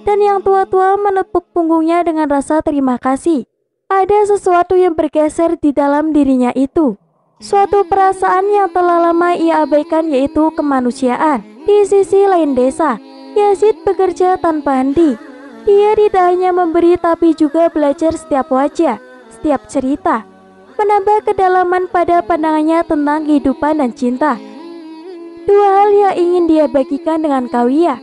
dan yang tua-tua menepuk punggungnya dengan rasa terima kasih. Ada sesuatu yang bergeser di dalam dirinya itu, suatu perasaan yang telah lama ia abaikan, yaitu kemanusiaan. Di sisi lain desa, Yazid bekerja tanpa henti. Dia tidak hanya memberi tapi juga belajar setiap wajah, setiap cerita, menambah kedalaman pada pandangannya tentang kehidupan dan cinta. Dua hal yang ingin dia bagikan dengan Kauya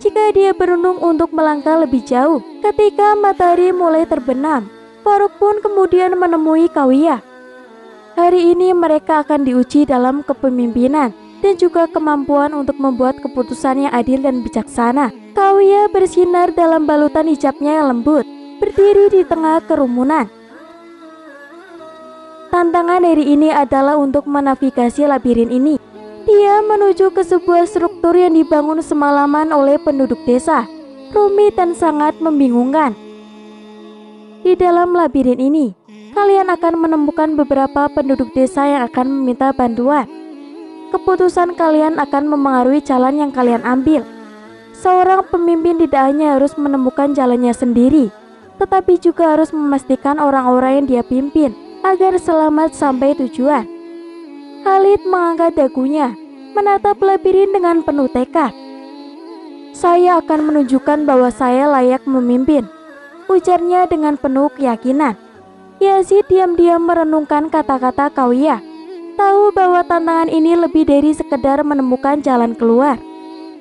jika dia berundung untuk melangkah lebih jauh. Ketika matahari mulai terbenam, Faruk pun kemudian menemui Kauya. Hari ini mereka akan diuji dalam kepemimpinan dan juga kemampuan untuk membuat keputusan yang adil dan bijaksana. Kauya bersinar dalam balutan hijabnya yang lembut, berdiri di tengah kerumunan. Tantangan hari ini adalah untuk menavigasi labirin ini. Dia menuju ke sebuah struktur yang dibangun semalaman oleh penduduk desa, rumit dan sangat membingungkan. Di dalam labirin ini, kalian akan menemukan beberapa penduduk desa yang akan meminta bantuan. Keputusan kalian akan memengaruhi jalan yang kalian ambil. Seorang pemimpin tidak hanya harus menemukan jalannya sendiri, tetapi juga harus memastikan orang-orang yang dia pimpin agar selamat sampai tujuan. Khalid mengangkat dagunya, menatap labirin dengan penuh tekad. Saya akan menunjukkan bahwa saya layak memimpin, ujarnya dengan penuh keyakinan. Yazid diam-diam merenungkan kata-kata Kauya, tahu bahwa tantangan ini lebih dari sekedar menemukan jalan keluar.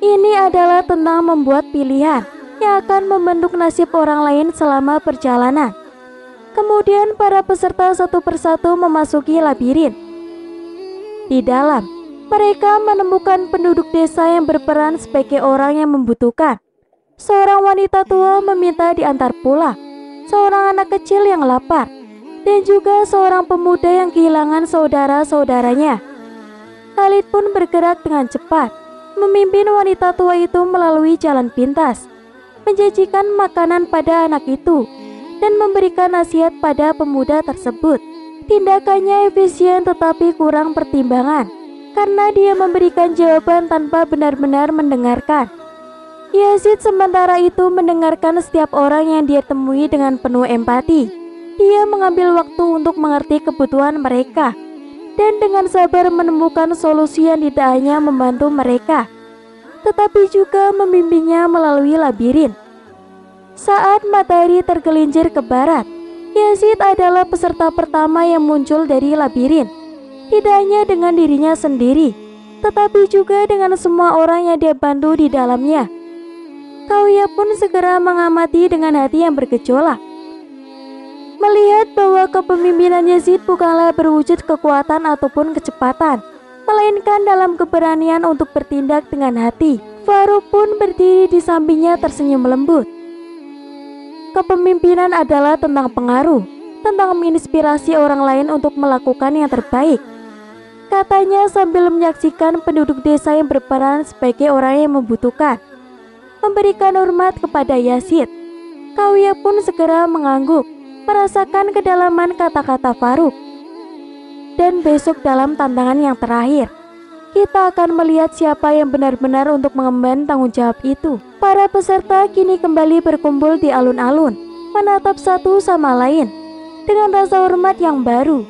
Ini adalah tentang membuat pilihan yang akan membentuk nasib orang lain selama perjalanan. Kemudian para peserta satu persatu memasuki labirin. Di dalam, mereka menemukan penduduk desa yang berperan sebagai orang yang membutuhkan. Seorang wanita tua meminta diantar pulang, seorang anak kecil yang lapar, dan juga seorang pemuda yang kehilangan saudara-saudaranya. Khalid pun bergerak dengan cepat, memimpin wanita tua itu melalui jalan pintas, menjanjikan makanan pada anak itu, dan memberikan nasihat pada pemuda tersebut. Tindakannya efisien tetapi kurang pertimbangan, karena dia memberikan jawaban tanpa benar-benar mendengarkan. Yazid sementara itu mendengarkan setiap orang yang dia temui dengan penuh empati. Dia mengambil waktu untuk mengerti kebutuhan mereka dan dengan sabar menemukan solusi yang tidak hanya membantu mereka, tetapi juga membimbingnya melalui labirin. Saat matahari tergelincir ke barat, Yazid adalah peserta pertama yang muncul dari labirin. Tidak hanya dengan dirinya sendiri, tetapi juga dengan semua orang yang dia bantu di dalamnya. Kauya pun segera mengamati dengan hati yang bergejolak, melihat bahwa kepemimpinan Yazid bukanlah berwujud kekuatan ataupun kecepatan, melainkan dalam keberanian untuk bertindak dengan hati. Faruk pun berdiri di sampingnya tersenyum lembut. Kepemimpinan adalah tentang pengaruh, tentang menginspirasi orang lain untuk melakukan yang terbaik, katanya sambil menyaksikan penduduk desa yang berperan sebagai orang yang membutuhkan memberikan hormat kepada Yazid. Kauya pun segera mengangguk, merasakan kedalaman kata-kata Faruk. Dan besok dalam tantangan yang terakhir, kita akan melihat siapa yang benar-benar untuk mengemban tanggung jawab itu. Para peserta kini kembali berkumpul di alun-alun, menatap satu sama lain dengan rasa hormat yang baru.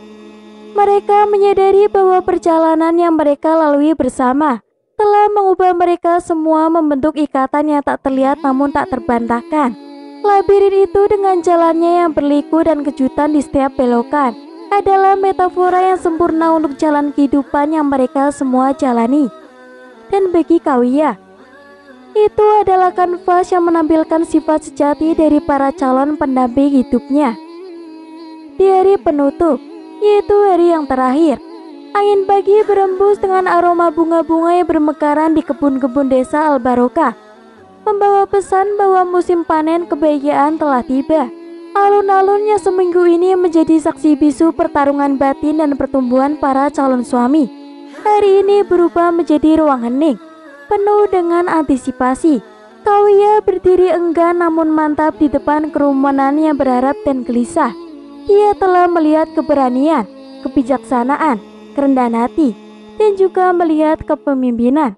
Mereka menyadari bahwa perjalanan yang mereka lalui bersama telah mengubah mereka semua membentuk ikatan yang tak terlihat namun tak terbantahkan. Labirin itu dengan jalannya yang berliku dan kejutan di setiap belokan adalah metafora yang sempurna untuk jalan kehidupan yang mereka semua jalani. Dan bagi Kauya, itu adalah kanvas yang menampilkan sifat sejati dari para calon pendamping hidupnya. Di hari penutup, yaitu hari yang terakhir, angin pagi berembus dengan aroma bunga-bunga yang bermekaran di kebun-kebun desa Al-Barokah, membawa pesan bahwa musim panen kebahagiaan telah tiba. Alun-alun yang seminggu ini menjadi saksi bisu pertarungan batin dan pertumbuhan para calon suami, hari ini berubah menjadi ruang hening, penuh dengan antisipasi. Kauya berdiri enggan namun mantap di depan kerumunan yang berharap dan gelisah. Ia telah melihat keberanian, kebijaksanaan, kerendahan hati, dan juga melihat kepemimpinan.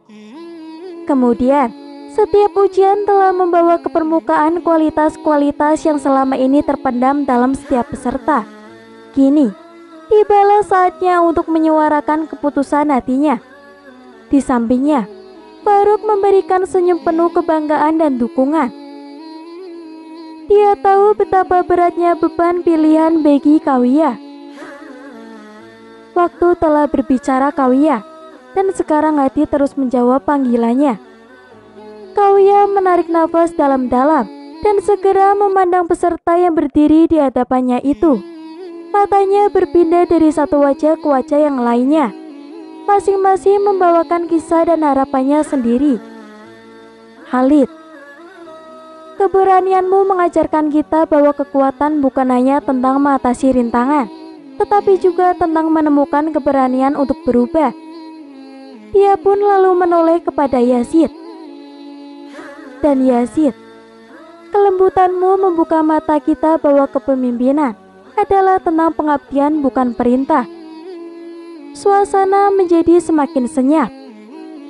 Kemudian, setiap ujian telah membawa ke permukaan kualitas-kualitas yang selama ini terpendam dalam setiap peserta. Kini, tibalah saatnya untuk menyuarakan keputusan hatinya. Di sampingnya, Faruk memberikan senyum penuh kebanggaan dan dukungan. Dia tahu betapa beratnya beban pilihan bagi Kauya. Waktu telah berbicara Kauya, dan sekarang hati terus menjawab panggilannya. Kauya menarik nafas dalam-dalam dan segera memandang peserta yang berdiri di hadapannya itu. Matanya berpindah dari satu wajah ke wajah yang lainnya, masing-masing membawakan kisah dan harapannya sendiri. Khalid, keberanianmu mengajarkan kita bahwa kekuatan bukan hanya tentang mengatasi rintangan, tetapi juga tentang menemukan keberanian untuk berubah. Dia pun lalu menoleh kepada Yazid. Dan Yazid, kelembutanmu membuka mata kita bahwa kepemimpinan adalah tentang pengabdian bukan perintah. Suasana menjadi semakin senyap.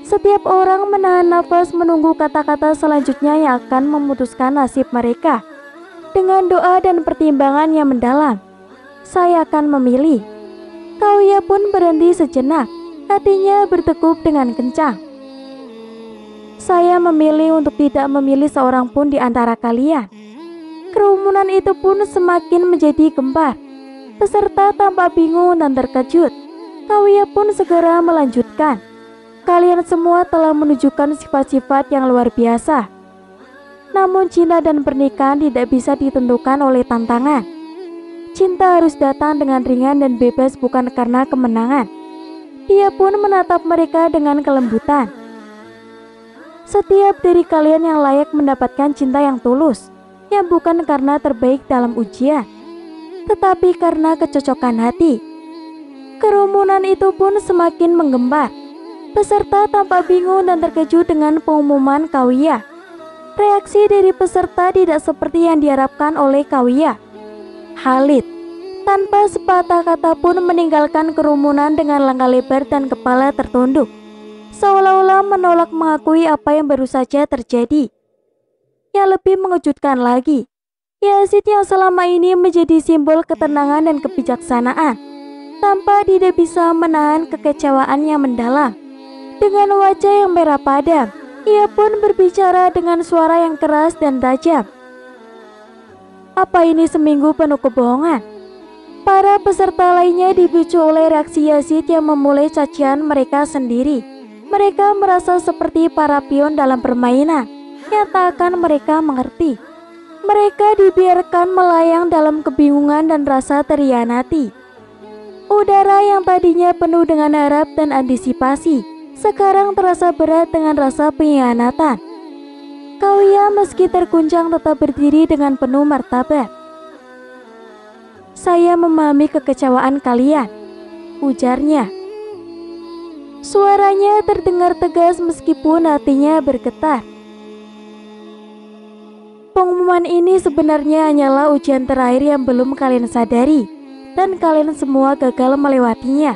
Setiap orang menahan nafas menunggu kata-kata selanjutnya yang akan memutuskan nasib mereka. Dengan doa dan pertimbangan yang mendalam, saya akan memilih. Kauya pun berhenti sejenak, hatinya berdegup dengan kencang. Saya memilih untuk tidak memilih seorang pun di antara kalian. Kerumunan itu pun semakin menjadi gempar. Peserta tampak bingung dan terkejut. Kauya pun segera melanjutkan. Kalian semua telah menunjukkan sifat-sifat yang luar biasa. Namun cinta dan pernikahan tidak bisa ditentukan oleh tantangan. Cinta harus datang dengan ringan dan bebas bukan karena kemenangan. Dia pun menatap mereka dengan kelembutan. Setiap dari kalian yang layak mendapatkan cinta yang tulus, yang bukan karena terbaik dalam ujian, tetapi karena kecocokan hati. Kerumunan itu pun semakin menggembar. Peserta tampak bingung dan terkejut dengan pengumuman Kauya. Reaksi dari peserta tidak seperti yang diharapkan oleh Kauya. Khalid, tanpa sepatah kata pun meninggalkan kerumunan dengan langkah lebar dan kepala tertunduk, seolah-olah menolak mengakui apa yang baru saja terjadi. Yang lebih mengejutkan lagi, Yazid yang selama ini menjadi simbol ketenangan dan kebijaksanaan, tampak tidak bisa menahan kekecewaan yang mendalam. Dengan wajah yang merah padam, ia pun berbicara dengan suara yang keras dan tajam. Apa ini seminggu penuh kebohongan? Para peserta lainnya dipicu oleh reaksi Yazid yang memulai cacian mereka sendiri. Mereka merasa seperti para pion dalam permainan yang tak akan mereka mengerti. Mereka dibiarkan melayang dalam kebingungan dan rasa terhianati. Udara yang tadinya penuh dengan harap dan antisipasi, sekarang terasa berat dengan rasa pengkhianatan. Kauya meski terguncang tetap berdiri dengan penuh martabat. Saya memahami kekecewaan kalian, ujarnya. Suaranya terdengar tegas meskipun hatinya bergetar. Pengumuman ini sebenarnya hanyalah ujian terakhir yang belum kalian sadari, dan kalian semua gagal melewatinya.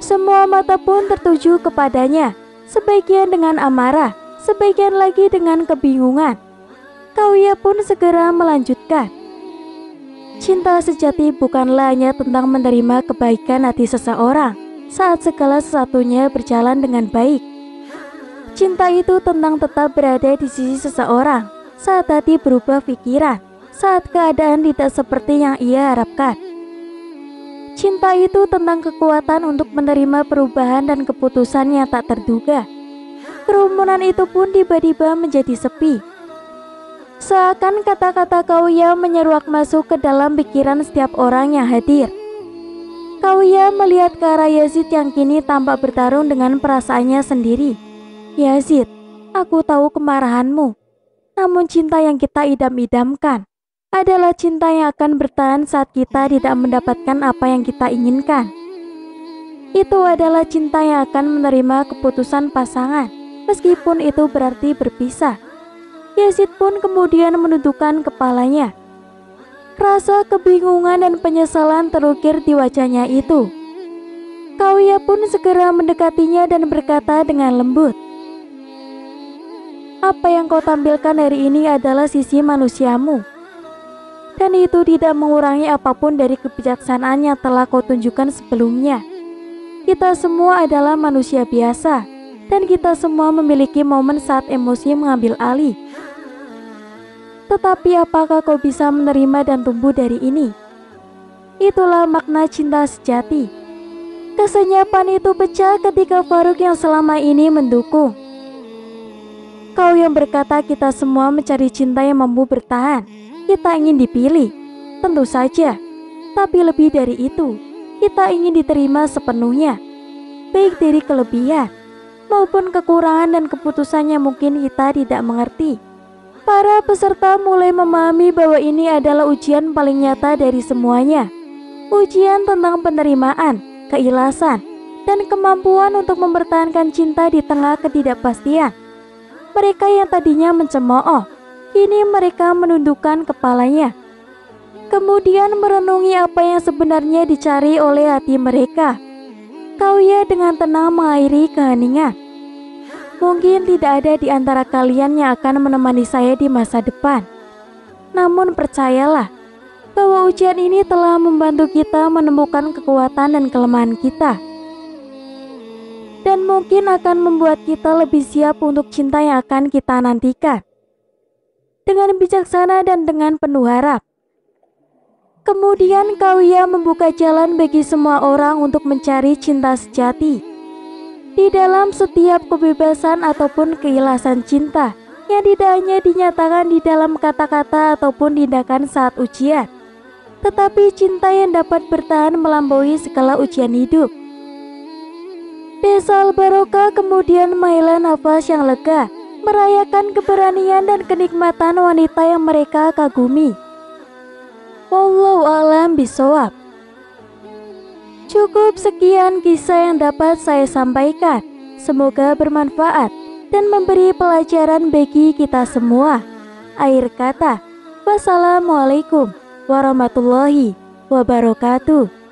Semua mata pun tertuju kepadanya, sebagian dengan amarah, sebagian lagi dengan kebingungan. Kauya pun segera melanjutkan. Cinta sejati bukanlah hanya tentang menerima kebaikan hati seseorang saat segala sesuatunya berjalan dengan baik. Cinta itu tentang tetap berada di sisi seseorang saat hati berubah pikiran, saat keadaan tidak seperti yang ia harapkan. Cinta itu tentang kekuatan untuk menerima perubahan dan keputusan yang tak terduga. Kerumunan itu pun tiba-tiba menjadi sepi. Seakan kata-kata Kauya menyeruak masuk ke dalam pikiran setiap orang yang hadir. Kauya melihat ke arah Yazid yang kini tampak bertarung dengan perasaannya sendiri. Yazid, aku tahu kemarahanmu. Namun cinta yang kita idam-idamkan adalah cinta yang akan bertahan saat kita tidak mendapatkan apa yang kita inginkan. Itu adalah cinta yang akan menerima keputusan pasangan, meskipun itu berarti berpisah. Yazid pun kemudian menundukkan kepalanya. Rasa kebingungan dan penyesalan terukir di wajahnya itu. Kauya pun segera mendekatinya dan berkata dengan lembut, apa yang kau tampilkan hari ini adalah sisi manusiamu. Dan itu tidak mengurangi apapun dari kebijaksanaan yang telah kau tunjukkan sebelumnya. Kita semua adalah manusia biasa, dan kita semua memiliki momen saat emosi mengambil alih. Tetapi apakah kau bisa menerima dan tumbuh dari ini? Itulah makna cinta sejati. Kesenyapan itu pecah ketika Faruk yang selama ini mendukung. Kau yang berkata kita semua mencari cinta yang mampu bertahan. Kita ingin dipilih, tentu saja. Tapi lebih dari itu, kita ingin diterima sepenuhnya, baik dari kelebihan maupun kekurangan dan keputusan yang mungkin kita tidak mengerti. Para peserta mulai memahami bahwa ini adalah ujian paling nyata dari semuanya. Ujian tentang penerimaan, keikhlasan, dan kemampuan untuk mempertahankan cinta di tengah ketidakpastian. Mereka yang tadinya mencemooh, kini mereka menundukkan kepalanya. Kemudian merenungi apa yang sebenarnya dicari oleh hati mereka. Kauya dengan tenang mengakhiri keheningan. Mungkin tidak ada di antara kalian yang akan menemani saya di masa depan. Namun percayalah bahwa ujian ini telah membantu kita menemukan kekuatan dan kelemahan kita. Dan mungkin akan membuat kita lebih siap untuk cinta yang akan kita nantikan. Dengan bijaksana dan dengan penuh harap. Kemudian Kauya membuka jalan bagi semua orang untuk mencari cinta sejati. Di dalam setiap kebebasan ataupun keikhlasan cinta yang tidak hanya dinyatakan di dalam kata-kata ataupun tindakan saat ujian, tetapi cinta yang dapat bertahan melampaui segala ujian hidup. Desa Al-Barokah kemudian menghela nafas yang lega, merayakan keberanian dan kenikmatan wanita yang mereka kagumi. Wallahu a'lam bishawab. Cukup sekian kisah yang dapat saya sampaikan. Semoga bermanfaat dan memberi pelajaran bagi kita semua. Akhir kata, wassalamualaikum warahmatullahi wabarakatuh.